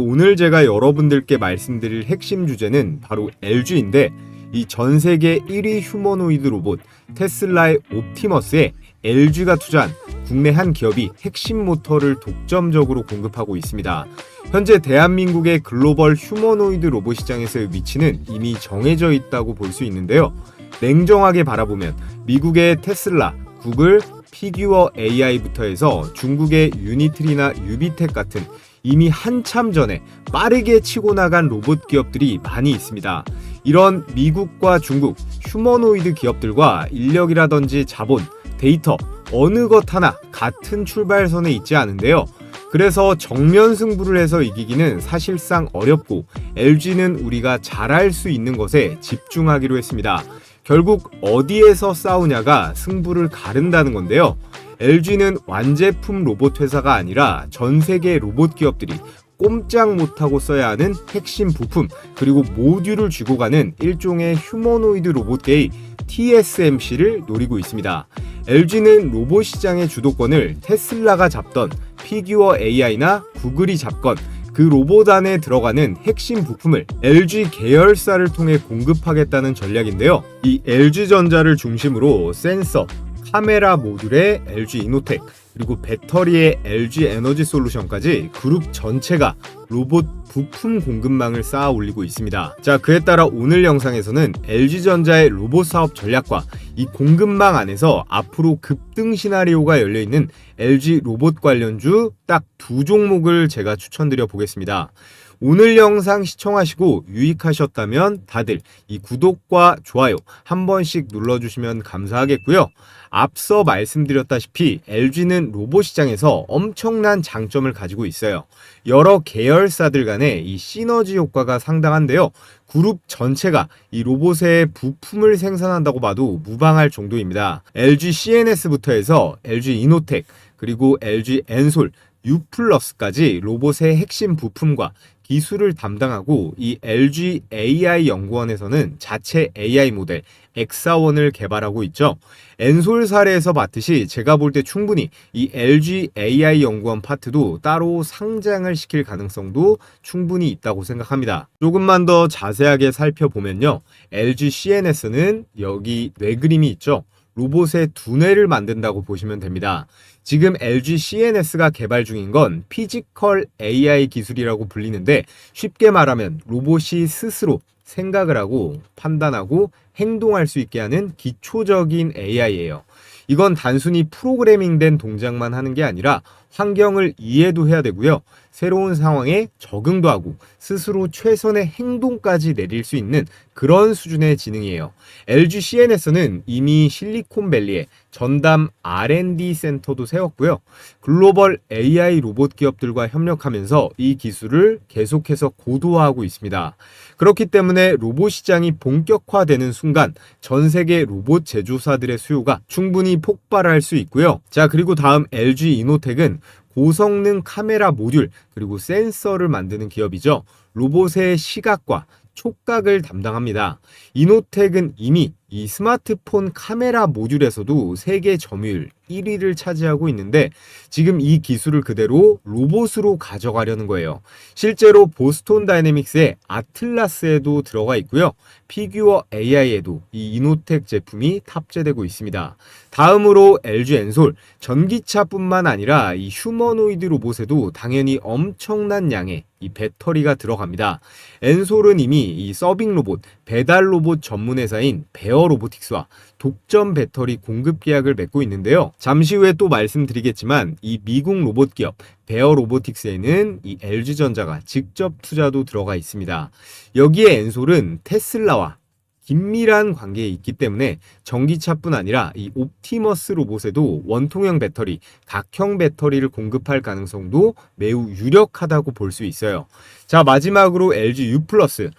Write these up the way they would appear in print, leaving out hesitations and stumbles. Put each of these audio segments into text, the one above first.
오늘 제가 여러분들께 말씀드릴 핵심 주제는 바로 LG인데, 이 전 세계 1위 휴머노이드 로봇 테슬라의 옵티머스에 LG가 투자한 국내 한 기업이 핵심 모터를 독점적으로 공급하고 있습니다. 현재 대한민국의 글로벌 휴머노이드 로봇 시장에서의 위치는 이미 정해져 있다고 볼 수 있는데요. 냉정하게 바라보면 미국의 테슬라, 구글, 피규어 AI부터 해서 중국의 유니트리나 유비텍 같은 이미 한참 전에 빠르게 치고 나간 로봇 기업들이 많이 있습니다. 이런 미국과 중국 휴머노이드 기업들과 인력이라든지 자본, 데이터 어느 것 하나 같은 출발선에 있지 않은데요. 그래서 정면 승부를 해서 이기기는 사실상 어렵고 LG는 우리가 잘할 수 있는 것에 집중하기로 했습니다. 결국 어디에서 싸우냐가 승부를 가른다는 건데요. LG는 완제품 로봇 회사가 아니라 전 세계 로봇 기업들이 꼼짝 못하고 써야 하는 핵심 부품 그리고 모듈을 쥐고 가는 일종의 휴머노이드 로봇계의 TSMC를 노리고 있습니다. LG는 로봇 시장의 주도권을 테슬라가 잡던 피규어 AI나 구글이 잡건 그 로봇 안에 들어가는 핵심 부품을 LG 계열사를 통해 공급하겠다는 전략인데요. 이 LG전자를 중심으로 센서, 카메라 모듈의 LG 이노텍, 그리고 배터리의 LG 에너지 솔루션까지 그룹 전체가 로봇 부품 공급망을 쌓아 올리고 있습니다. 자, 그에 따라 오늘 영상에서는 LG전자의 로봇 사업 전략과 이 공급망 안에서 앞으로 급등 시나리오가 열려있는 LG 로봇 관련주 딱 두 종목을 제가 추천드려 보겠습니다. 오늘 영상 시청하시고 유익하셨다면 다들 이 구독과 좋아요 한 번씩 눌러주시면 감사하겠고요. 앞서 말씀드렸다시피 LG는 로봇 시장에서 엄청난 장점을 가지고 있어요. 여러 계열사들 간의 이 시너지 효과가 상당한데요. 그룹 전체가 이 로봇의 부품을 생산한다고 봐도 무방할 정도입니다. LG CNS부터 해서 LG 이노텍, 그리고 LG 엔솔, U+까지 로봇의 핵심 부품과 기술을 담당하고 이 LG AI 연구원에서는 자체 AI 모델 엑사원을 개발하고 있죠. 엔솔 사례에서 봤듯이 제가 볼 때 충분히 이 LG AI 연구원 파트도 따로 상장을 시킬 가능성도 충분히 있다고 생각합니다. 조금만 더 자세하게 살펴보면요. LG CNS는 여기 뇌 그림이 있죠. 로봇의 두뇌를 만든다고 보시면 됩니다. 지금 LG CNS가 개발 중인 건 피지컬 AI 기술이라고 불리는데 쉽게 말하면 로봇이 스스로 생각을 하고 판단하고 행동할 수 있게 하는 기초적인 AI예요. 이건 단순히 프로그래밍된 동작만 하는 게 아니라 환경을 이해도 해야 되고요. 새로운 상황에 적응도 하고 스스로 최선의 행동까지 내릴 수 있는 그런 수준의 지능이에요. LG CNS는 이미 실리콘밸리에 전담 R&D 센터도 세웠고요. 글로벌 AI 로봇 기업들과 협력하면서 이 기술을 계속해서 고도화하고 있습니다. 그렇기 때문에 로봇 시장이 본격화되는 순간 전 세계 로봇 제조사들의 수요가 충분히 폭발할 수 있고요. 자, 그리고 다음 LG 이노텍은 고성능 카메라 모듈 그리고 센서를 만드는 기업이죠. 로봇의 시각과 촉각을 담당합니다. 이노텍은 이미 이 스마트폰 카메라 모듈에서도 세계 점유율 1위를 차지하고 있는데 지금 이 기술을 그대로 로봇으로 가져가려는 거예요. 실제로 보스톤 다이내믹스의 아틀라스에도 들어가 있고요. 피규어 AI에도 이 이노텍 제품이 탑재되고 있습니다. 다음으로 LG 엔솔, 전기차뿐만 아니라 이 휴머노이드 로봇에도 당연히 엄청난 양의 이 배터리가 들어갑니다. 엔솔은 이미 이 서빙 로봇, 배달 로봇 전문 회사인 베어 로보틱스와 독점 배터리 공급 계약을 맺고 있는데요. 잠시 후에 또 말씀드리겠지만 이 미국 로봇 기업 베어 로보틱스에는 이 LG전자가 직접 투자도 들어가 있습니다. 여기에 엔솔은 테슬라와 긴밀한 관계에 있기 때문에 전기차뿐 아니라 이 옵티머스 로봇에도 원통형 배터리, 각형 배터리를 공급할 가능성도 매우 유력하다고 볼 수 있어요. 자, 마지막으로 LG U+,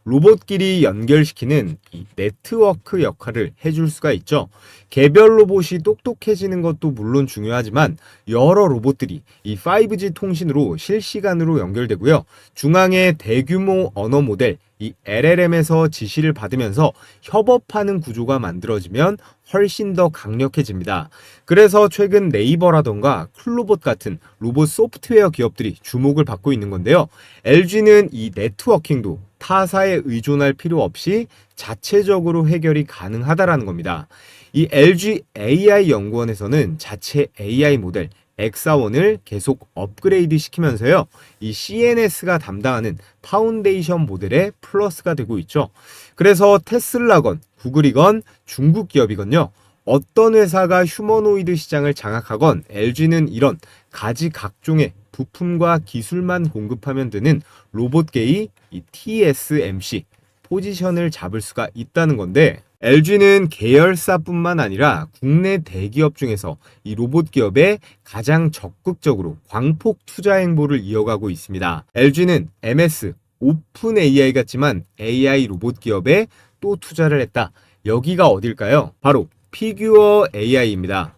로봇끼리 연결시키는 이 네트워크 역할을 해줄 수가 있죠. 개별 로봇이 똑똑해지는 것도 물론 중요하지만 여러 로봇들이 이 5G 통신으로 실시간으로 연결되고요. 중앙에 대규모 언어 모델 이 LLM에서 지시를 받으면서 협업하는 구조가 만들어지면 훨씬 더 강력해집니다. 그래서 최근 네이버라던가 클로봇 같은 로봇 소프트웨어 기업들이 주목을 받고 있는 건데요. LG는 이 네트워킹도 타사에 의존할 필요 없이 자체적으로 해결이 가능하다라는 겁니다. 이 LG AI 연구원에서는 자체 AI 모델 엑사원을 계속 업그레이드 시키면서요. 이 CNS가 담당하는 파운데이션 모델에 플러스가 되고 있죠. 그래서 테슬라건, 구글이건 중국 기업이건요. 어떤 회사가 휴머노이드 시장을 장악하건 LG는 이런 가지각종의 부품과 기술만 공급하면 되는 로봇계의 이 TSMC 포지션을 잡을 수가 있다는 건데, LG는 계열사뿐만 아니라 국내 대기업 중에서 이 로봇 기업에 가장 적극적으로 광폭 투자 행보를 이어가고 있습니다. LG는 MS, 오픈 AI 같지만 AI 로봇 기업에 또 투자를 했다. 여기가 어딜까요? 바로 피규어 AI입니다.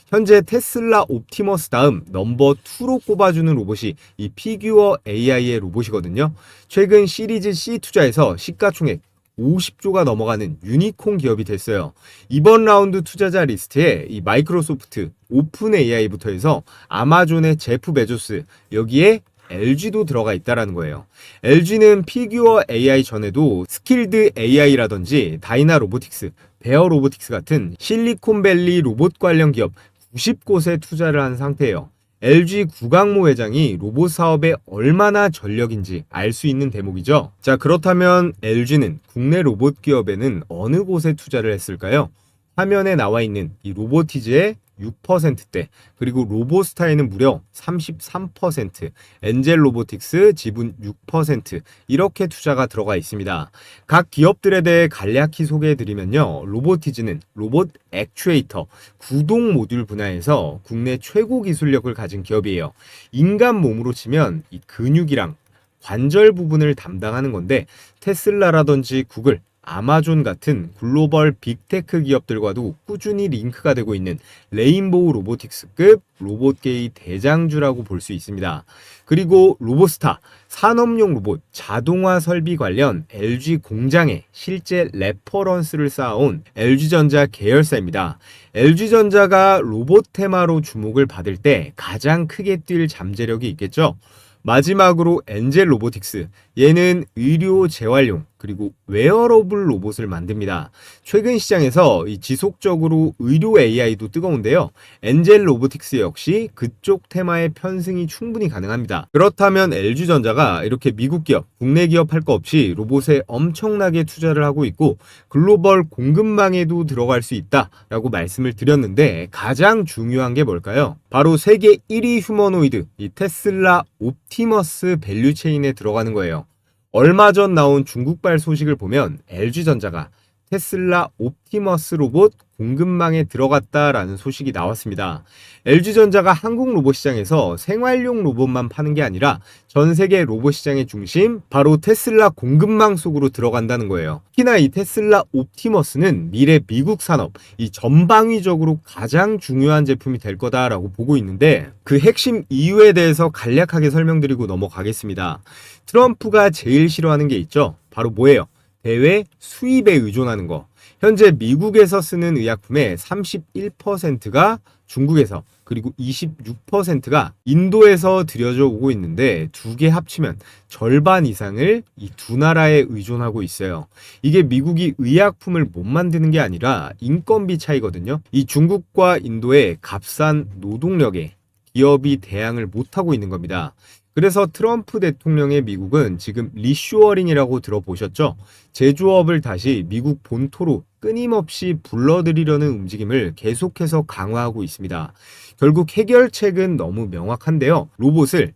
현재 테슬라 옵티머스 다음 넘버 2로 꼽아주는 로봇이 이 피규어 AI의 로봇이거든요. 최근 시리즈 C 투자에서 시가총액 50조가 넘어가는 유니콘 기업이 됐어요. 이번 라운드 투자자 리스트에 이 마이크로소프트, 오픈 AI부터 해서 아마존의 제프 베조스, 여기에 LG도 들어가 있다라는 거예요. LG는 피규어 AI 전에도 스킬드 AI라든지 다이나 로보틱스, 베어 로보틱스 같은 실리콘밸리 로봇 관련 기업 90곳에 투자를 한 상태예요. LG 구강모 회장이 로봇 사업에 얼마나 전력인지 알 수 있는 대목이죠. 자, 그렇다면 LG는 국내 로봇 기업에는 어느 곳에 투자를 했을까요? 화면에 나와 있는 이 로보티즈의 6%대, 그리고 로보스타에는 무려 33%, 엔젤 로보틱스 지분 6%, 이렇게 투자가 들어가 있습니다. 각 기업들에 대해 간략히 소개해드리면요. 로보티즈는 로봇 액추에이터, 구동 모듈 분야에서 국내 최고 기술력을 가진 기업이에요. 인간 몸으로 치면 이 근육이랑 관절 부분을 담당하는 건데, 테슬라라든지 구글, 아마존 같은 글로벌 빅테크 기업들과도 꾸준히 링크가 되고 있는 레인보우 로보틱스급 로봇계의 대장주라고 볼 수 있습니다. 그리고 로보스타, 산업용 로봇, 자동화 설비 관련 LG 공장에 실제 레퍼런스를 쌓아온 LG전자 계열사입니다. LG전자가 로봇 테마로 주목을 받을 때 가장 크게 뛸 잠재력이 있겠죠. 마지막으로 엔젤 로보틱스, 얘는 의료 재활용 그리고 웨어러블 로봇을 만듭니다. 최근 시장에서 지속적으로 의료 AI도 뜨거운데요. 엔젤 로보틱스 역시 그쪽 테마의 편승이 충분히 가능합니다. 그렇다면 LG전자가 이렇게 미국 기업, 국내 기업 할 거 없이 로봇에 엄청나게 투자를 하고 있고 글로벌 공급망에도 들어갈 수 있다라고 말씀을 드렸는데, 가장 중요한 게 뭘까요? 바로 세계 1위 휴머노이드, 이 테슬라 옵티머스 밸류체인에 들어가는 거예요. 얼마 전 나온 중국발 소식을 보면 LG전자가 테슬라 옵티머스 로봇 공급망에 들어갔다라는 소식이 나왔습니다. LG전자가 한국 로봇 시장에서 생활용 로봇만 파는 게 아니라 전 세계 로봇 시장의 중심, 바로 테슬라 공급망 속으로 들어간다는 거예요. 특히나 이 테슬라 옵티머스는 미래 미국 산업, 이 전방위적으로 가장 중요한 제품이 될 거다라고 보고 있는데, 그 핵심 이유에 대해서 간략하게 설명드리고 넘어가겠습니다. 트럼프가 제일 싫어하는 게 있죠. 바로 뭐예요? 대외 수입에 의존하는 거. 현재 미국에서 쓰는 의약품의 31%가 중국에서, 그리고 26%가 인도에서 들여져 오고 있는데, 두 개 합치면 절반 이상을 이 두 나라에 의존하고 있어요. 이게 미국이 의약품을 못 만드는 게 아니라 인건비 차이거든요. 이 중국과 인도의 값싼 노동력에 기업이 대항을 못하고 있는 겁니다. 그래서 트럼프 대통령의 미국은 지금 리쇼어링이라고 들어보셨죠? 제조업을 다시 미국 본토로 끊임없이 불러들이려는 움직임을 계속해서 강화하고 있습니다. 결국 해결책은 너무 명확한데요. 로봇을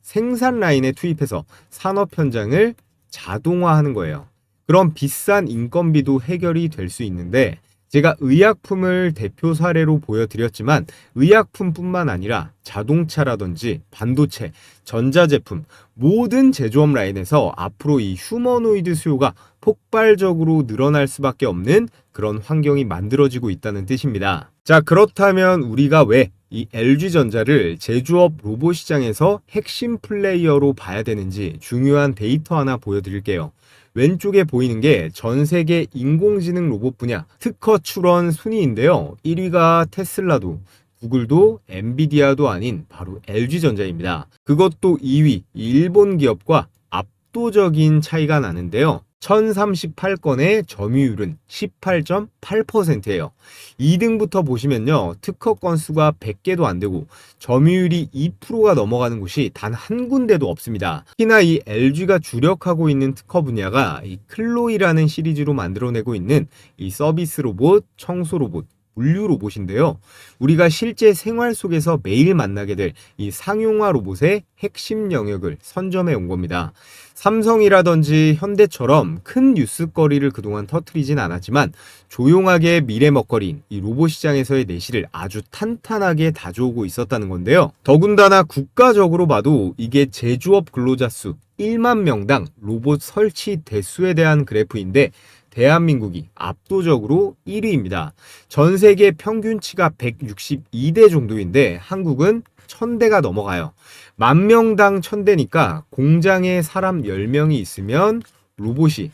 생산 라인에 투입해서 산업 현장을 자동화하는 거예요. 그럼 비싼 인건비도 해결이 될 수 있는데, 제가 의약품을 대표 사례로 보여드렸지만 의약품뿐만 아니라 자동차라든지 반도체, 전자제품, 모든 제조업 라인에서 앞으로 이 휴머노이드 수요가 폭발적으로 늘어날 수밖에 없는 그런 환경이 만들어지고 있다는 뜻입니다. 자, 그렇다면 우리가 왜 이 LG전자를 제조업 로봇 시장에서 핵심 플레이어로 봐야 되는지 중요한 데이터 하나 보여드릴게요. 왼쪽에 보이는 게 전 세계 인공지능 로봇 분야 특허 출원 순위인데요. 1위가 테슬라도 구글도 엔비디아도 아닌 바로 LG전자입니다. 그것도 2위 일본 기업과 압도적인 차이가 나는데요. 1038건의 점유율은 18.8%예요. 2등부터 보시면요. 특허 건수가 100개도 안 되고 점유율이 2%가 넘어가는 곳이 단 한 군데도 없습니다. 특히나 이 LG가 주력하고 있는 특허 분야가 이 클로이라는 시리즈로 만들어내고 있는 이 서비스 로봇, 청소 로봇, 물류 로봇인데요. 우리가 실제 생활 속에서 매일 만나게 될 이 상용화 로봇의 핵심 영역을 선점해 온 겁니다. 삼성이라든지 현대처럼 큰 뉴스거리를 그동안 터뜨리진 않았지만 조용하게 미래 먹거리인 이 로봇 시장에서의 내실을 아주 탄탄하게 다져오고 있었다는 건데요. 더군다나 국가적으로 봐도 이게 제조업 근로자 수 1만 명당 로봇 설치 대수에 대한 그래프인데 대한민국이 압도적으로 1위입니다. 전 세계 평균치가 162대 정도인데 한국은 1000대가 넘어가요. 만 명당 1000대니까 공장에 사람 10명이 있으면 로봇이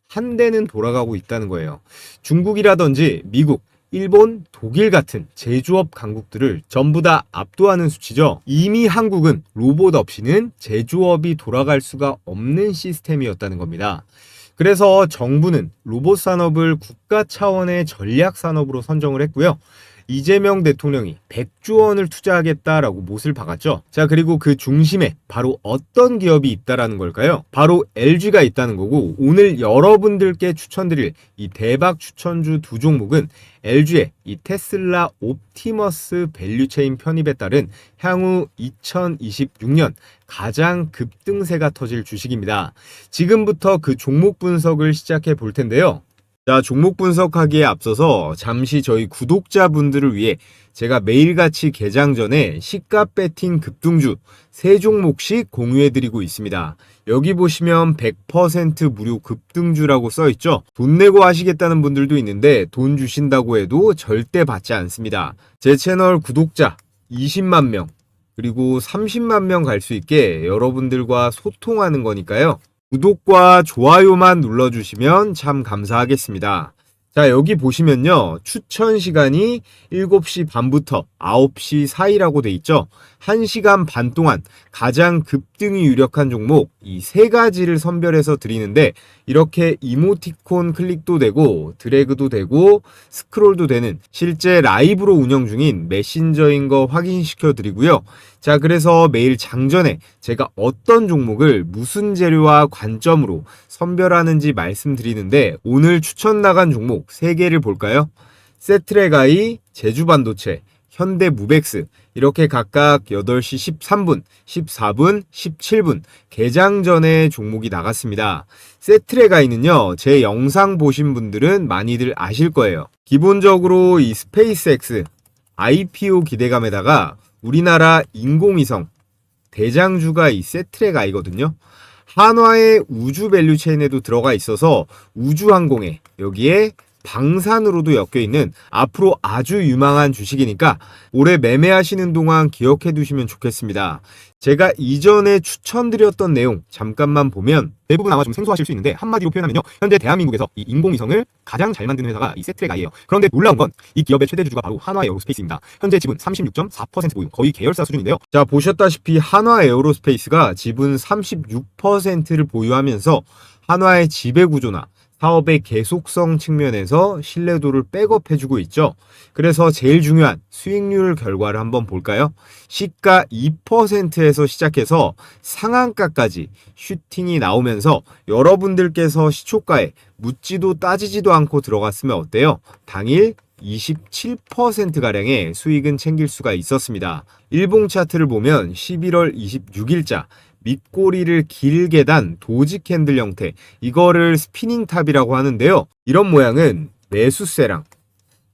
한 대는 돌아가고 있다는 거예요. 중국이라든지 미국, 일본, 독일 같은 제조업 강국들을 전부 다 압도하는 수치죠. 이미 한국은 로봇 없이는 제조업이 돌아갈 수가 없는 시스템이었다는 겁니다. 그래서 정부는 로봇 산업을 국가 차원의 전략 산업으로 선정을 했고요. 이재명 대통령이 100조 원을 투자하겠다라고 못을 박았죠. 자, 그리고 그 중심에 바로 어떤 기업이 있다라는 걸까요? 바로 LG가 있다는 거고, 오늘 여러분들께 추천드릴 이 대박 추천주 두 종목은 LG의 이 테슬라 옵티머스 밸류체인 편입에 따른 향후 2026년 가장 급등세가 터질 주식입니다. 지금부터 그 종목 분석을 시작해 볼 텐데요. 자, 종목 분석하기에 앞서서 잠시 저희 구독자분들을 위해 제가 매일같이 개장 전에 시가 배팅 급등주 3종목씩 공유해드리고 있습니다. 여기 보시면 100% 무료 급등주라고 써있죠. 돈 내고 하시겠다는 분들도 있는데 돈 주신다고 해도 절대 받지 않습니다. 제 채널 구독자 20만 명 그리고 30만 명 갈 수 있게 여러분들과 소통하는 거니까요. 구독과 좋아요만 눌러주시면 참 감사하겠습니다. 자, 여기 보시면요. 추천 시간이 7시 반부터 9시 사이라고 돼 있죠. 1시간 반 동안 가장 급등이 유력한 종목 이 3가지를 선별해서 드리는데 이렇게 이모티콘 클릭도 되고 드래그도 되고 스크롤도 되는 실제 라이브로 운영 중인 메신저인 거 확인시켜 드리고요. 자, 그래서 매일 장전에 제가 어떤 종목을 무슨 재료와 관점으로 선별하는지 말씀드리는데 오늘 추천 나간 종목 3개를 볼까요? 세트레가이, 제주반도체, 현대무벡스 이렇게 각각 8시 13분, 14분, 17분 개장 전에 종목이 나갔습니다. 세트레가이는요. 제 영상 보신 분들은 많이들 아실 거예요. 기본적으로 이 스페이스X IPO 기대감에다가 우리나라 인공위성 대장주가 이 세트레가이거든요. 한화의 우주 밸류체인에도 들어가 있어서 우주항공에 여기에 방산으로도 엮여 있는 앞으로 아주 유망한 주식이니까 올해 매매하시는 동안 기억해 두시면 좋겠습니다. 제가 이전에 추천드렸던 내용 잠깐만 보면 대부분 아마 좀 생소하실 수 있는데 한마디로 표현하면요. 현재 대한민국에서 이 인공위성을 가장 잘 만드는 회사가 이 세트레가이예요. 그런데 놀라운 건 이 기업의 최대 주주가 바로 한화 에어로스페이스입니다. 현재 지분 36.4% 보유, 거의 계열사 수준인데요. 자, 보셨다시피 한화 에어로스페이스가 지분 36%를 보유하면서 한화의 지배구조나 사업의 계속성 측면에서 신뢰도를 백업해주고 있죠. 그래서 제일 중요한 수익률 결과를 한번 볼까요? 시가 2%에서 시작해서 상한가까지 슈팅이 나오면서 여러분들께서 시초가에 묻지도 따지지도 않고 들어갔으면 어때요? 당일 27%가량의 수익은 챙길 수가 있었습니다. 일봉 차트를 보면 11월 26일자 밑꼬리를 길게 단 도지 캔들 형태, 이거를 스피닝 탑이라고 하는데요. 이런 모양은 매수세랑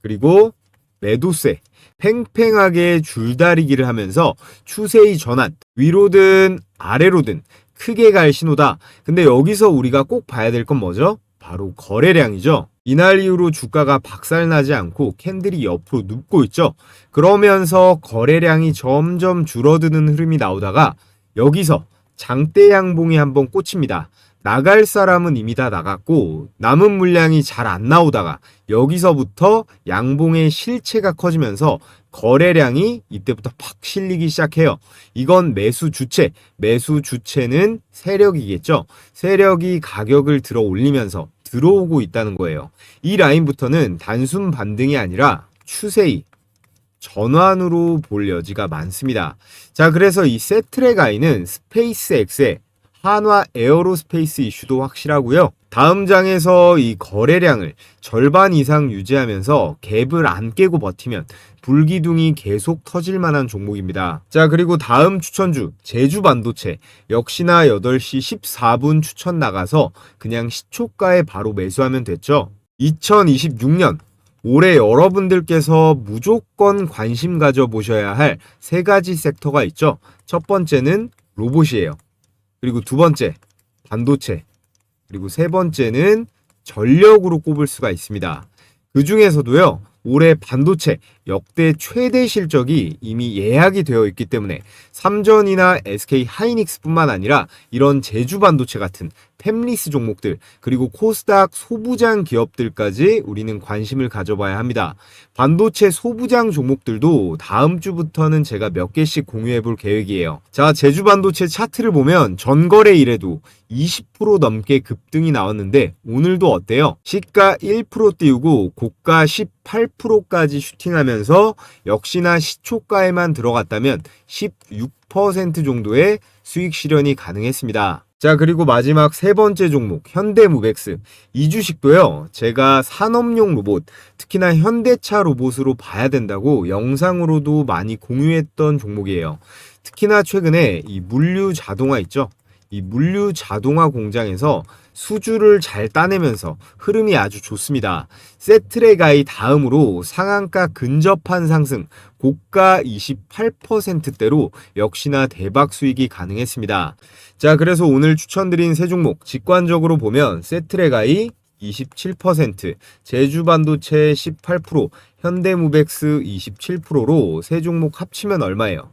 그리고 매도세 팽팽하게 줄다리기를 하면서 추세의 전환, 위로든 아래로든 크게 갈 신호다. 근데 여기서 우리가 꼭 봐야 될 건 뭐죠? 바로 거래량이죠. 이날 이후로 주가가 박살나지 않고 캔들이 옆으로 눕고 있죠. 그러면서 거래량이 점점 줄어드는 흐름이 나오다가 여기서 장대 양봉이 한번 꽂힙니다. 나갈 사람은 이미 다 나갔고 남은 물량이 잘 안 나오다가 여기서부터 양봉의 실체가 커지면서 거래량이 이때부터 팍 실리기 시작해요. 이건 매수 주체는 세력이겠죠. 세력이 가격을 들어 올리면서 들어오고 있다는 거예요. 이 라인부터는 단순 반등이 아니라 추세이 전환으로 볼 여지가 많습니다. 자, 그래서 이 세트랙아이는 스페이스X의 한화 에어로스페이스 이슈도 확실하고요. 다음 장에서 이 거래량을 절반 이상 유지하면서 갭을 안 깨고 버티면 불기둥이 계속 터질 만한 종목입니다. 자, 그리고 다음 추천주 제주반도체 역시나 8시 14분 추천 나가서 그냥 시초가에 바로 매수하면 됐죠. 2026년 올해 여러분들께서 무조건 관심 가져보셔야 할 세 가지 섹터가 있죠. 첫 번째는 로봇이에요. 그리고 두 번째, 반도체. 그리고 세 번째는 전력으로 꼽을 수가 있습니다. 그 중에서도요, 올해 반도체 역대 최대 실적이 이미 예약이 되어 있기 때문에 삼전이나 SK 하이닉스뿐만 아니라 이런 제주 반도체 같은 템리스 종목들 그리고 코스닥 소부장 기업들까지 우리는 관심을 가져봐야 합니다. 반도체 소부장 종목들도 다음 주부터는 제가 몇 개씩 공유해 볼 계획이에요. 자, 제주 반도체 차트를 보면 전거래 이래도 20% 넘게 급등이 나왔는데 오늘도 어때요? 시가 1% 띄우고 고가 18%까지 슈팅하면서 역시나 시초가에만 들어갔다면 16% 정도의 수익 실현이 가능했습니다. 자, 그리고 마지막 세 번째 종목 현대무벡스. 이 주식도요, 제가 산업용 로봇, 특히나 현대차 로봇으로 봐야 된다고 영상으로도 많이 공유했던 종목이에요. 특히나 최근에 이 물류 자동화 있죠? 이 물류 자동화 공장에서 수주를 잘 따내면서 흐름이 아주 좋습니다. 세트랙아이 다음으로 상한가 근접한 상승, 고가 28%대로 역시나 대박 수익이 가능했습니다. 자, 그래서 오늘 추천드린 세 종목 직관적으로 보면 세트랙아이 27%, 제주반도체 18%, 현대무벡스 27%로 세 종목 합치면 얼마예요?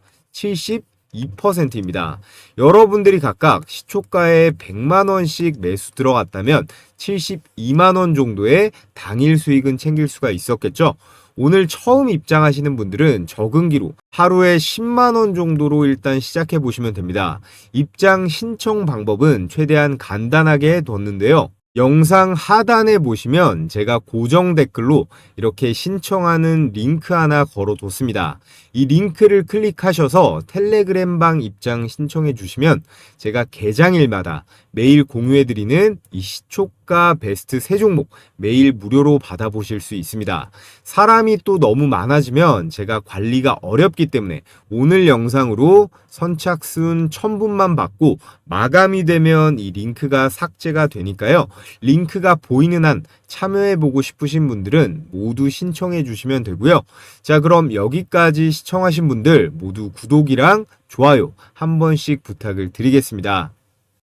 2%입니다. 여러분들이 각각 시초가에 100만원씩 매수 들어갔다면 72만원 정도의 당일 수익은 챙길 수가 있었겠죠. 오늘 처음 입장하시는 분들은 적응기로 하루에 10만원 정도로 일단 시작해 보시면 됩니다. 입장 신청 방법은 최대한 간단하게 뒀는데요. 영상 하단에 보시면 제가 고정 댓글로 이렇게 신청하는 링크 하나 걸어뒀습니다. 이 링크를 클릭하셔서 텔레그램방 입장 신청해 주시면 제가 개장일마다 매일 공유해드리는 이 시초가 베스트 세 종목 매일 무료로 받아보실 수 있습니다. 사람이 또 너무 많아지면 제가 관리가 어렵기 때문에 오늘 영상으로 선착순 1000분만 받고 마감이 되면 이 링크가 삭제가 되니까요. 링크가 보이는 한 참여해보고 싶으신 분들은 모두 신청해 주시면 되고요. 자, 그럼 여기까지 시청하신 분들 모두 구독이랑 좋아요 한 번씩 부탁을 드리겠습니다.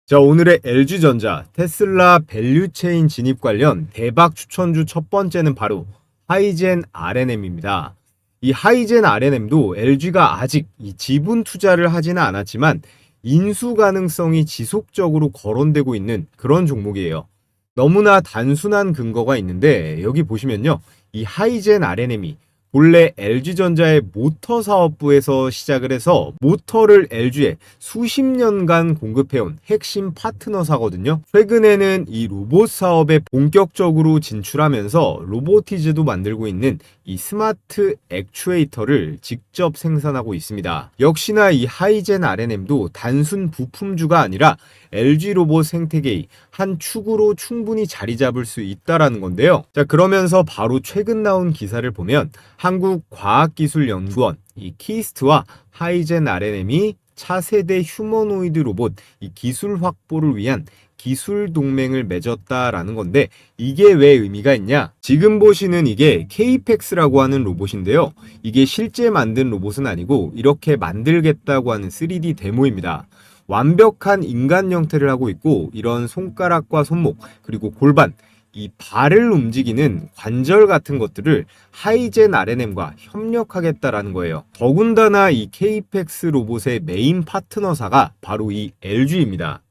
자, 오늘의 LG전자 테슬라 밸류체인 진입 관련 대박 추천주 첫 번째는 바로 하이젠 R&M입니다. 이 하이젠 R&M도 LG가 아직 이 지분 투자를 하지는 않았지만 인수 가능성이 지속적으로 거론되고 있는 그런 종목이에요. 너무나 단순한 근거가 있는데 여기 보시면요. 이 하이젠 R&M이 본래 LG전자의 모터 사업부에서 시작을 해서 모터를 LG에 수십 년간 공급해온 핵심 파트너사거든요. 최근에는 이 로봇 사업에 본격적으로 진출하면서 로보티즈도 만들고 있는 이 스마트 액추에이터를 직접 생산하고 있습니다. 역시나 이 하이젠 R&M도 단순 부품주가 아니라 LG 로봇 생태계의 한 축으로 충분히 자리 잡을 수 있다라는 건데요. 자, 그러면서 바로 최근 나온 기사를 보면 한국과학기술연구원 이 키스트와 하이젠 R&M이 차세대 휴머노이드 로봇 이 기술 확보를 위한 기술 동맹을 맺었다라는 건데 이게 왜 의미가 있냐? 지금 보시는 이게 KPEX라고 하는 로봇인데요. 이게 실제 만든 로봇은 아니고 이렇게 만들겠다고 하는 3D 데모입니다. 완벽한 인간 형태를 하고 있고 이런 손가락과 손목 그리고 골반 이 발을 움직이는 관절 같은 것들을 하이젠 R&M과 협력하겠다라는 거예요. 더군다나 이 KPEX 로봇의 메인 파트너사가 바로 이 LG입니다.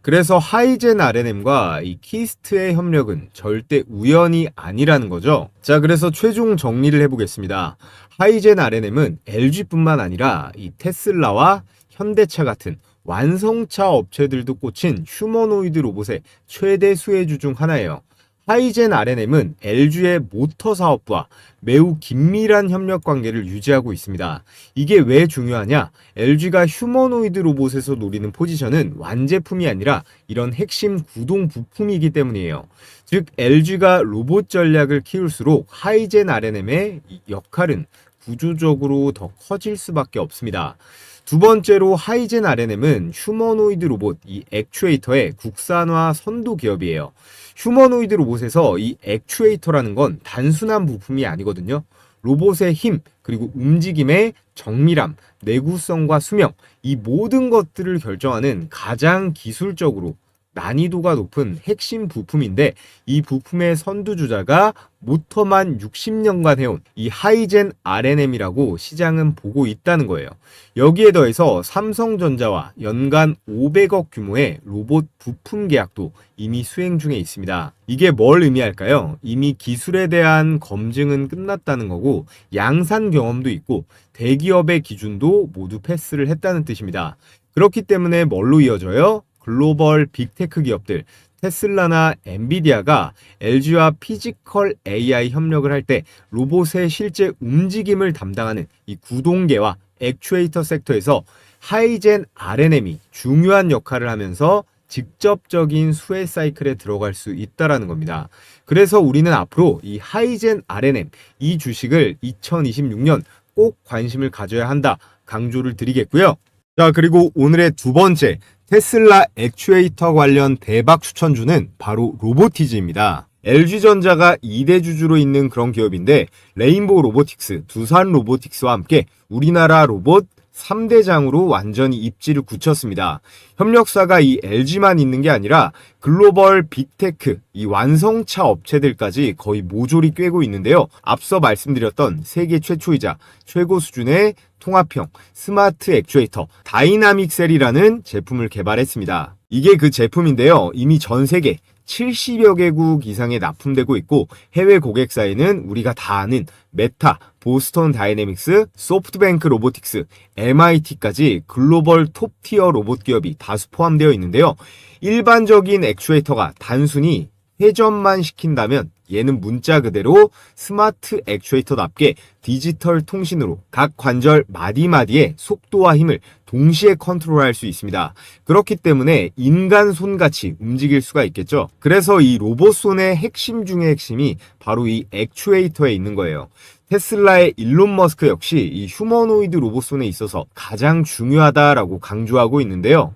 그래서 하이젠 R&M과 이 키스트의 협력은 절대 우연이 아니라는 거죠. 자, 그래서 최종 정리를 해보겠습니다. 하이젠 R&M은 LG뿐만 아니라 이 테슬라와 현대차 같은 완성차 업체들도 꽂힌 휴머노이드 로봇의 최대 수혜주 중 하나예요. 하이젠 R&M은 LG의 모터 사업부와 매우 긴밀한 협력 관계를 유지하고 있습니다. 이게 왜 중요하냐? LG가 휴머노이드 로봇에서 노리는 포지션은 완제품이 아니라 이런 핵심 구동 부품이기 때문이에요. 즉 LG가 로봇 전략을 키울수록 하이젠 R&M의 역할은 구조적으로 더 커질 수밖에 없습니다. 두 번째로 하이젠 R&M은 휴머노이드 로봇, 이 액추에이터의 국산화 선도 기업이에요. 휴머노이드 로봇에서 이 액추에이터라는 건 단순한 부품이 아니거든요. 로봇의 힘, 그리고 움직임의 정밀함, 내구성과 수명, 이 모든 것들을 결정하는 가장 기술적으로 난이도가 높은 핵심 부품인데, 이 부품의 선두주자가 모터만 60년간 해온 이 하이젠 R&M이라고 시장은 보고 있다는 거예요. 여기에 더해서 삼성전자와 연간 500억 규모의 로봇 부품 계약도 이미 수행 중에 있습니다. 이게 뭘 의미할까요? 이미 기술에 대한 검증은 끝났다는 거고, 양산 경험도 있고 대기업의 기준도 모두 패스를 했다는 뜻입니다. 그렇기 때문에 뭘로 이어져요? 글로벌 빅테크 기업들 테슬라나 엔비디아가 LG와 피지컬 AI 협력을 할 때 로봇의 실제 움직임을 담당하는 이 구동계와 액추에이터 섹터에서 하이젠 R&M이 중요한 역할을 하면서 직접적인 수혜 사이클에 들어갈 수 있다는 겁니다. 그래서 우리는 앞으로 이 하이젠 R&M 이 주식을 2026년 꼭 관심을 가져야 한다 강조를 드리겠고요. 자, 그리고 오늘의 두 번째 테슬라 액추에이터 관련 대박 추천주는 바로 로보티즈입니다. LG전자가 2대 주주로 있는 그런 기업인데, 레인보우 로보틱스, 두산 로보틱스와 함께 우리나라 로봇 3대장으로 완전히 입지를 굳혔습니다. 협력사가 이 LG만 있는 게 아니라 글로벌 빅테크, 이 완성차 업체들까지 거의 모조리 꿰고 있는데요. 앞서 말씀드렸던 세계 최초이자 최고 수준의 통합형 스마트 액추에이터 다이나믹 셀이라는 제품을 개발했습니다. 이게 그 제품인데요. 이미 전 세계 70여 개국 이상에 납품되고 있고, 해외 고객사에는 우리가 다 아는 메타, 보스턴 다이내믹스, 소프트뱅크 로보틱스, MIT까지 글로벌 톱티어 로봇 기업이 다수 포함되어 있는데요. 일반적인 액추에이터가 단순히 회전만 시킨다면 얘는 문자 그대로 스마트 액추에이터답게 디지털 통신으로 각 관절 마디마디의 속도와 힘을 동시에 컨트롤할 수 있습니다. 그렇기 때문에 인간 손같이 움직일 수가 있겠죠. 그래서 이 로봇 손의 핵심 중의 핵심이 바로 이 액추에이터에 있는 거예요. 테슬라의 일론 머스크 역시 이 휴머노이드 로봇 손에 있어서 가장 중요하다라고 강조하고 있는데요.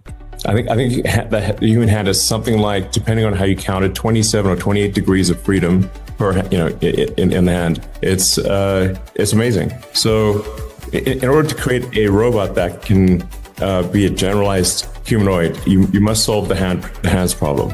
I think the human hand is something like, depending on how you count it, 27 or 28 degrees of freedom per, in the hand. It's amazing. So, in order to create a robot that can be a generalized humanoid, you must solve the hands problem.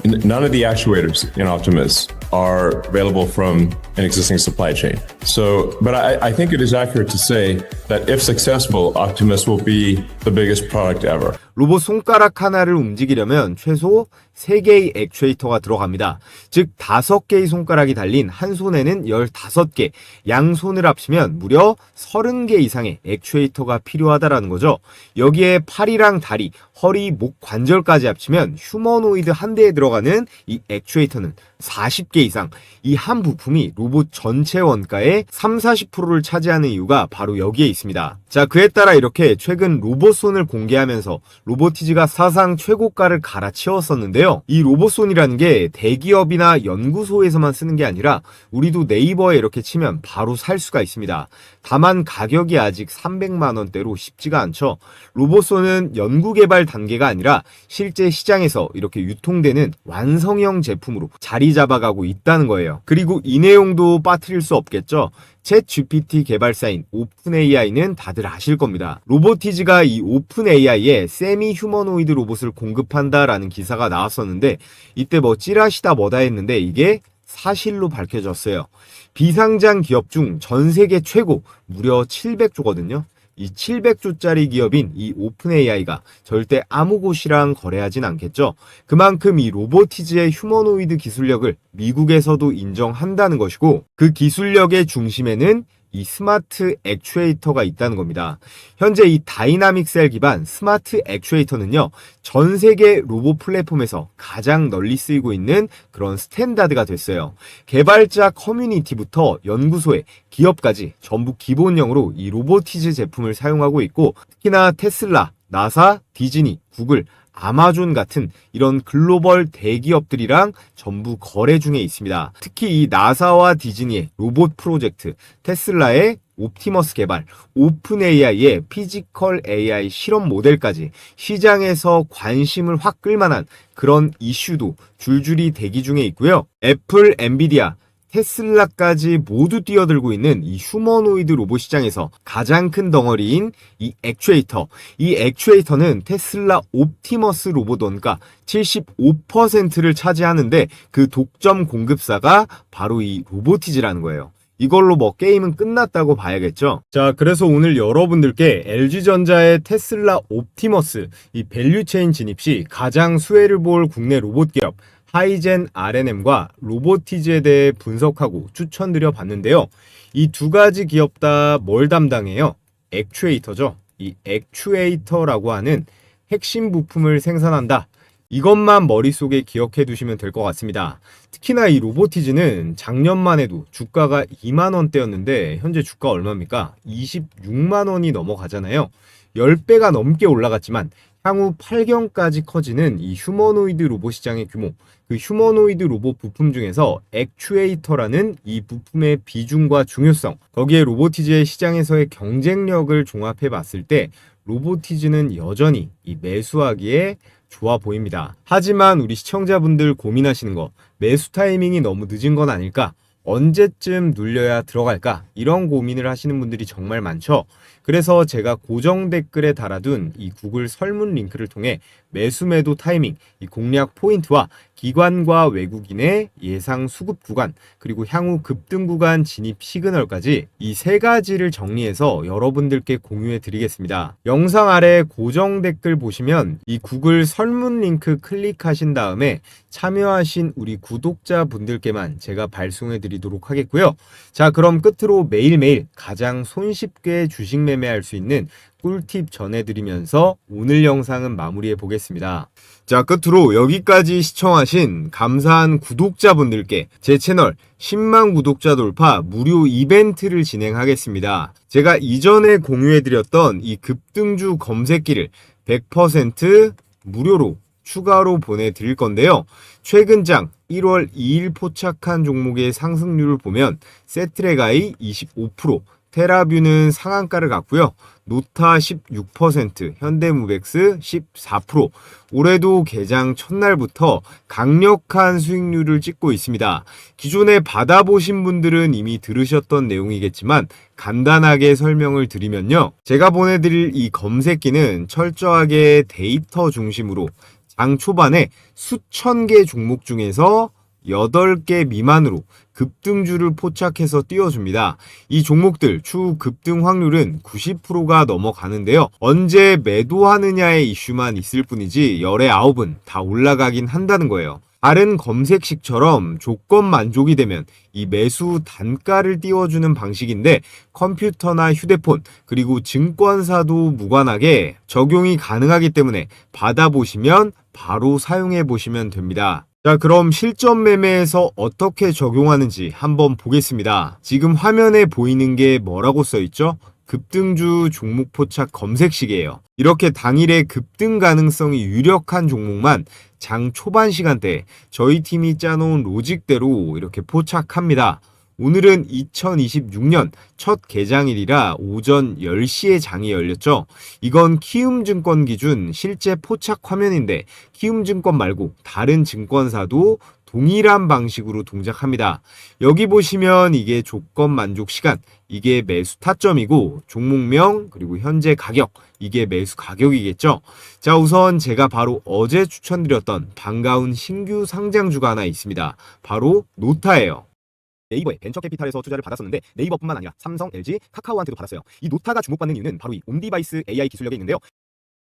None of the actuators in Optimus are available from an existing supply chain. So, but I think it is accurate to say that if successful, Optimus will be the biggest product ever. 로봇 손가락 하나를 움직이려면 최소 3개의 액추에이터가 들어갑니다. 즉 5개의 손가락이 달린 한 손에는 15개, 양손을 합치면 무려 30개 이상의 액추에이터가 필요하다라는 거죠. 여기에 팔이랑 다리, 허리, 목 관절까지 합치면 휴머노이드 한 대에 들어가는 이 액추에이터는 40개 이상. 이 한 부품이 로봇 전체 원가의 30-40%를 차지하는 이유가 바로 여기에 있습니다. 자, 그에 따라 이렇게 최근 로봇손을 공개하면서 로보티즈가 사상 최고가를 갈아치웠었는데요. 이 로봇손이라는 게 대기업이나 연구소에서만 쓰는 게 아니라 우리도 네이버에 이렇게 치면 바로 살 수가 있습니다. 다만 가격이 아직 300만 원대로 쉽지가 않죠. 로봇손은 연구개발 단계가 아니라 실제 시장에서 이렇게 유통되는 완성형 제품으로 자리 잡아가고 있다는 거예요. 그리고 이 내용도 빠뜨릴 수 없겠죠. 있었죠. 챗 GPT 개발사인 오픈 AI는 다들 아실 겁니다. 로보티즈가 이 오픈 AI에 세미 휴머노이드 로봇을 공급한다라는 기사가 나왔었는데 이때 뭐 찌라시다 뭐다 했는데 이게 사실로 밝혀졌어요. 비상장 기업 중 전 세계 최고 무려 700조거든요. 이 700조짜리 기업인 이 오픈 AI가 절대 아무 곳이랑 거래하진 않겠죠. 그만큼 이 로보티즈의 휴머노이드 기술력을 미국에서도 인정한다는 것이고 그 기술력의 중심에는 이 스마트 액추에이터가 있다는 겁니다. 현재 이 다이나믹 셀 기반 스마트 액추에이터는요, 전 세계 로봇 플랫폼에서 가장 널리 쓰이고 있는 그런 스탠다드가 됐어요. 개발자 커뮤니티부터 연구소에 기업까지 전부 기본형으로 이 로보티즈 제품을 사용하고 있고, 특히나 테슬라, 나사, 디즈니, 구글, 아마존 같은 이런 글로벌 대기업들이랑 전부 거래 중에 있습니다. 특히 이 나사와 디즈니의 로봇 프로젝트, 테슬라의 옵티머스 개발, 오픈 AI의 피지컬 AI 실험 모델까지 시장에서 관심을 확 끌만한 그런 이슈도 줄줄이 대기 중에 있고요. 애플, 엔비디아, 테슬라까지 모두 뛰어들고 있는 이 휴머노이드 로봇 시장에서 가장 큰 덩어리인 이 액추에이터. 이 액추에이터는 테슬라 옵티머스 로봇 원가 75%를 차지하는데 그 독점 공급사가 바로 이 로보티즈라는 거예요. 이걸로 뭐 게임은 끝났다고 봐야겠죠. 자, 그래서 오늘 여러분들께 LG전자의 테슬라 옵티머스 이 밸류체인 진입 시 가장 수혜를 볼 국내 로봇 기업 하이젠 RNM과 로보티즈에 대해 분석하고 추천드려 봤는데요. 이 두 가지 기업 다 뭘 담당해요? 액추에이터죠. 이 액추에이터라고 하는 핵심 부품을 생산한다. 이것만 머릿속에 기억해 두시면 될 것 같습니다. 특히나 이 로보티즈는 작년만 해도 주가가 2만원대였는데 현재 주가 얼마입니까? 26만원이 넘어가잖아요. 10배가 넘게 올라갔지만 향후 8경까지 커지는 이 휴머노이드 로봇 시장의 규모, 그 휴머노이드 로봇 부품 중에서 액추에이터라는 이 부품의 비중과 중요성, 거기에 로보티즈의 시장에서의 경쟁력을 종합해 봤을 때 로보티즈는 여전히 이 매수하기에 좋아 보입니다. 하지만 우리 시청자분들 고민하시는 거, 매수 타이밍이 너무 늦은 건 아닐까? 언제쯤 눌려야 들어갈까? 이런 고민을 하시는 분들이 정말 많죠. 그래서 제가 고정 댓글에 달아둔 이 구글 설문 링크를 통해 매수 매도 타이밍, 이 공략 포인트와 기관과 외국인의 예상 수급 구간, 그리고 향후 급등 구간 진입 시그널까지 이 세 가지를 정리해서 여러분들께 공유해 드리겠습니다. 영상 아래 고정 댓글 보시면 이 구글 설문 링크 클릭하신 다음에 참여하신 우리 구독자분들께만 제가 발송해 드리도록 하겠고요. 자, 그럼 끝으로 매일매일 가장 손쉽게 주식 매매할 수 있는 꿀팁 전해드리면서 오늘 영상은 마무리해 보겠습니다. 자, 끝으로 여기까지 시청하신 감사한 구독자분들께 제 채널 10만 구독자 돌파 무료 이벤트를 진행하겠습니다. 제가 이전에 공유해드렸던 이 급등주 검색기를 100% 무료로 추가로 보내드릴 건데요. 최근 장 1월 2일 포착한 종목의 상승률을 보면 세트레가이 25%, 테라뷰는 상한가를 갔고요. 노타 16%, 현대무벡스 14%. 올해도 개장 첫날부터 강력한 수익률을 찍고 있습니다. 기존에 받아보신 분들은 이미 들으셨던 내용이겠지만 간단하게 설명을 드리면요. 제가 보내드릴 이 검색기는 철저하게 데이터 중심으로 장 초반에 수천 개 종목 중에서 8개 미만으로 급등주를 포착해서 띄워줍니다. 이 종목들 추후 급등 확률은 90%가 넘어가는데요. 언제 매도하느냐의 이슈만 있을 뿐이지 열의 9은 다 올라가긴 한다는 거예요. 다른 검색식처럼 조건 만족이 되면 이 매수 단가를 띄워주는 방식인데 컴퓨터나 휴대폰 그리고 증권사도 무관하게 적용이 가능하기 때문에 받아보시면 바로 사용해 보시면 됩니다. 자, 그럼 실전 매매에서 어떻게 적용하는지 한번 보겠습니다. 지금 화면에 보이는 게 뭐라고 써있죠? 급등주 종목 포착 검색식이에요. 이렇게 당일의 급등 가능성이 유력한 종목만 장 초반 시간대에 저희 팀이 짜놓은 로직대로 이렇게 포착합니다. 오늘은 2026년 첫 개장일이라 오전 10시에 장이 열렸죠. 이건 키움증권 기준 실제 포착 화면인데 키움증권 말고 다른 증권사도 동일한 방식으로 동작합니다. 여기 보시면 이게 조건 만족 시간, 이게 매수 타점이고 종목명 그리고 현재 가격, 이게 매수 가격이겠죠. 자, 우선 제가 바로 어제 추천드렸던 반가운 신규 상장주가 하나 있습니다. 바로 노타예요. 네이버에 벤처캐피탈에서 투자를 받았었는데 네이버뿐만 아니라 삼성, LG, 카카오한테도 받았어요. 이 노타가 주목받는 이유는 바로 이 온디바이스 AI 기술력에 있는데요.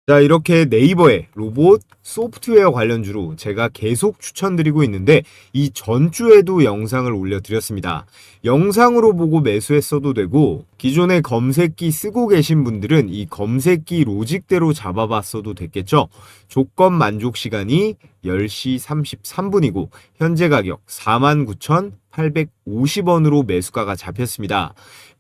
자, 이렇게 네이버의 로봇 소프트웨어 관련주로 제가 계속 추천드리고 있는데 이 전주에도 영상을 올려드렸습니다. 영상으로 보고 매수했어도 되고 기존에 검색기 쓰고 계신 분들은 이 검색기 로직대로 잡아봤어도 됐겠죠. 조건 만족 시간이 10시 33분이고 현재 가격 49,850원으로 매수가가 잡혔습니다.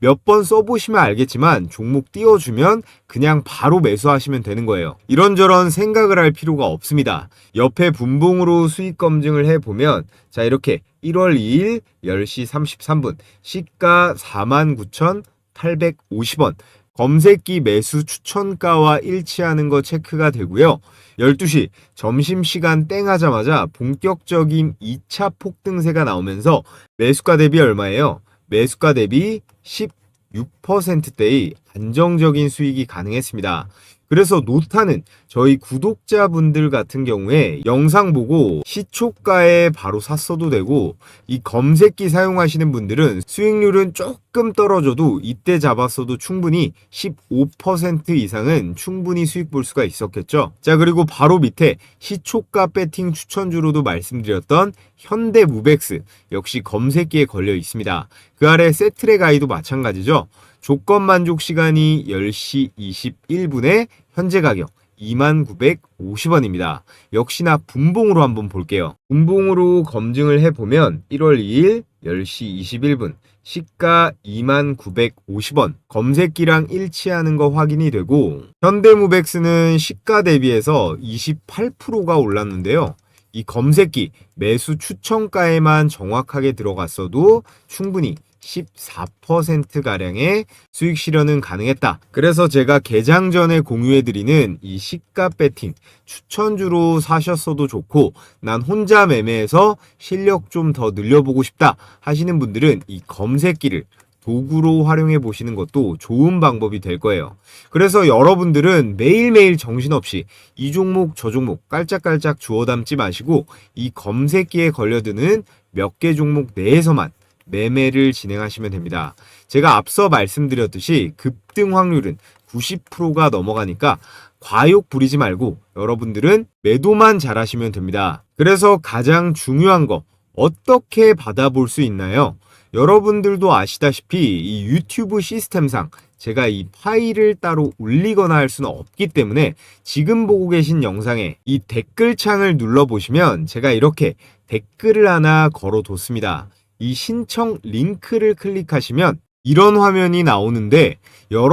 몇 번 써보시면 알겠지만 종목 띄워주면 그냥 바로 매수하시면 되는 거예요. 이런저런 생각을 할 필요가 없습니다. 옆에 분봉으로 수익 검증을 해보면 자, 이렇게 1월 2일 10시 33분 시가 49,850원 검색기 매수 추천가와 일치하는 거 체크가 되고요. 12시 점심시간 땡 하자마자 본격적인 2차 폭등세가 나오면서 매수가 대비 얼마예요? 매수가 대비 16%대의 안정적인 수익이 가능했습니다. 그래서 노타는 저희 구독자분들 같은 경우에 영상 보고 시초가에 바로 샀어도 되고 이 검색기 사용하시는 분들은 수익률은 조금 떨어져도 이때 잡았어도 충분히 15% 이상은 충분히 수익 볼 수가 있었겠죠. 자, 그리고 바로 밑에 시초가 배팅 추천주로도 말씀드렸던 현대무벡스 역시 검색기에 걸려 있습니다. 그 아래 세트랙 아이도 마찬가지죠. 조건 만족 시간이 10시 21분에 현재 가격 2950원입니다. 역시나 분봉으로 한번 볼게요. 분봉으로 검증을 해보면 1월 2일 10시 21분 시가 2950원 검색기랑 일치하는 거 확인이 되고 현대무벡스는 시가 대비해서 28%가 올랐는데요. 이 검색기 매수 추천가에만 정확하게 들어갔어도 충분히 14%가량의 수익 실현은 가능했다. 그래서 제가 개장 전에 공유해드리는 이 시가 배팅 추천주로 사셨어도 좋고 난 혼자 매매해서 실력 좀 더 늘려보고 싶다 하시는 분들은 이 검색기를 도구로 활용해 보시는 것도 좋은 방법이 될 거예요. 그래서 여러분들은 매일매일 정신없이 이 종목 저 종목 깔짝깔짝 주워 담지 마시고 이 검색기에 걸려드는 몇 개 종목 내에서만 매매를 진행하시면 됩니다. 제가 앞서 말씀드렸듯이 급등 확률은 90%가 넘어가니까 과욕 부리지 말고 여러분들은 매도만 잘하시면 됩니다. 그래서 가장 중요한 거 어떻게 받아볼 수 있나요? 여러분들도 아시다시피 이 유튜브 시스템상 제가 이 파일을 따로 올리거나 할 수는 없기 때문에 지금 보고 계신 영상에 이 댓글창을 눌러보시면 제가 이렇게 댓글을 하나 걸어뒀습니다. 이 신청 링크를 클릭하시면 이런 화면이 나오는데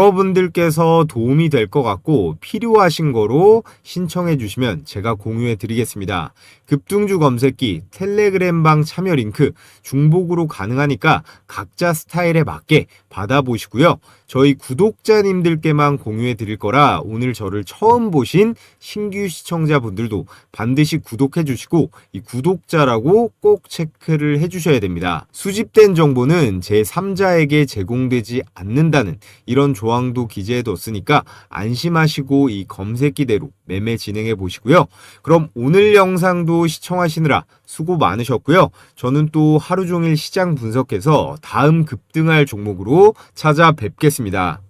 여러분들께서 도움이 될 것 같고 필요하신 거로 신청해 주시면 제가 공유해 드리겠습니다. 급등주 검색기 텔레그램방 참여 링크 중복으로 가능하니까 각자 스타일에 맞게 받아보시고요. 저희 구독자님들께만 공유해 드릴 거라 오늘 저를 처음 보신 신규 시청자분들도 반드시 구독해 주시고 이 구독자라고 꼭 체크를 해 주셔야 됩니다. 수집된 정보는 제3자에게 제공되지 않는다는 이런 조항도 기재해 뒀으니까 안심하시고 이 검색기대로 매매 진행해 보시고요. 그럼 오늘 영상도 시청하시느라 수고 많으셨고요. 저는 또 하루 종일 시장 분석해서 다음 급등할 종목으로 찾아뵙겠습니다.